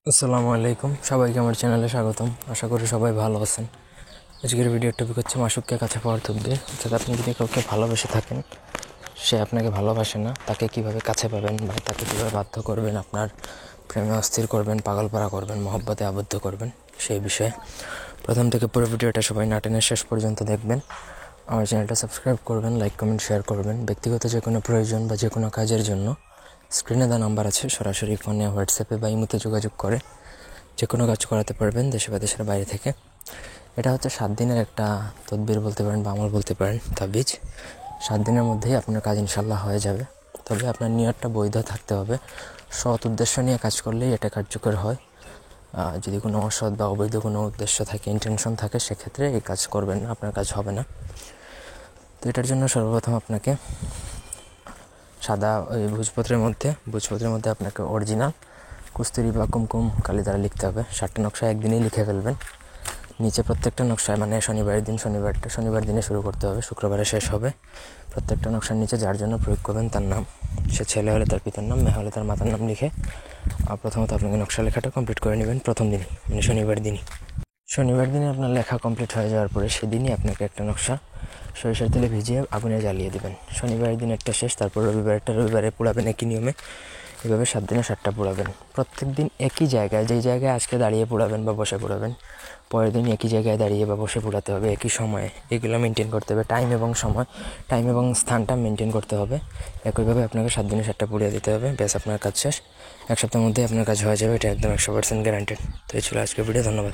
আসসালামু আলাইকুম, সবাইকে আমার চ্যানেলে স্বাগতম। আশা করি সবাই ভালো আছেন। আজকের ভিডিওর টপিক হচ্ছে মাসুককে কাছে পাওয়ার তকদির। অর্থাৎ আপনি যদি কাউকে ভালোবেসে থাকেন, সে আপনাকে ভালোবাসে না, তাকে কিভাবে কাছে পাবেন বা তাকে কীভাবে বাধ্য করবেন, আপনার প্রেমে অস্থির করবেন, পাগলপাড়া করবেন, মহব্বতে আবদ্ধ করবেন, সেই বিষয়ে প্রথম থেকে পুরো ভিডিওটা সবাই না টেনে শেষ পর্যন্ত দেখবেন। আমার চ্যানেলটা সাবস্ক্রাইব করবেন, লাইক কমেন্ট শেয়ার করবেন। ব্যক্তিগত যে কোনো প্রয়োজন বা যে কোনো কাজের জন্য স্ক্রিনে দেওয়া নাম্বার আছে, সরাসরি ফোনে, হোয়াটসঅ্যাপে বা ইমোতে যোগাযোগ করে যে কোনো কাজ করাতে পারবেন দেশে বা দেশের বাইরে থেকে। এটা হচ্ছে 7 দিনের একটা তদবির বলতে পারেন বা আমল বলতে পারেন, তাবিজ। 7 দিনের মধ্যেই আপনার কাজ ইনশাল্লাহ হয়ে যাবে। তবে আপনার নিয়তটা বৈধ থাকতে হবে। সৎ উদ্দেশ্য নিয়ে কাজ করলেই এটা কার্যকর হয়। যদি কোনো অসৎ বা অবৈধ কোনো উদ্দেশ্য থাকে, ইন্টেনশন থাকে, সেক্ষেত্রে এই কাজ করবেন না, আপনার কাজ হবে না। তো এটার জন্য সর্বপ্রথম আপনাকে সাদা ওই ভোজপত্রের মধ্যে আপনাকে অরিজিনাল কস্তুরি বা কুমকুম কালি দ্বারা লিখতে হবে। 7টা নকশা একদিনেই লিখে ফেলবেন। নিচে প্রত্যেকটা নকশায়, মানে শনিবার দিনে শুরু করতে হবে, শুক্রবারে শেষ হবে। প্রত্যেকটা নকশার নিচে যার জন্য প্রয়োগ করবেন তার নাম, সে ছেলে হলে তার পিতার নাম, মেয়ে হলে তার মাতার নাম লিখে প্রথমত আপনাকে নকশা লেখাটা কমপ্লিট করে নেবেন প্রথম দিনই, মানে শনিবার দিনে আপনার লেখা কমপ্লিট হয়ে যাওয়ার পরে সেদিনই আপনাকে একটা নকশা সরিষার তেলে ভিজিয়ে আগুনে জ্বালিয়ে দেবেন। শনিবারের দিন একটা শেষ, তারপর রবিবারে পোড়াবেন একই নিয়মে। এভাবে 7 দিনে 7টা পোড়াবেন। প্রত্যেক দিন একই জায়গায়, যেই জায়গায় আজকে দাঁড়িয়ে পোড়াবেন বা বসে পোড়াবেন, পরের দিন একই জায়গায় দাঁড়িয়ে বা বসে পোড়াতে হবে, একই সময়ে। এগুলো মেনটেন করতে হবে, টাইম এবং স্থানটা মেনটেন করতে হবে। একইভাবে আপনাকে 7 দিনে 7টা পুড়িয়ে দিতে হবে। ব্যাস, আপনার কাজ শেষ। 1 সপ্তাহের মধ্যেই আপনার কাজ হয়ে যাবে, এটা একদম 100% গ্যারান্টেড। তো এই ছিল আজকের ভিডিও। ধন্যবাদ।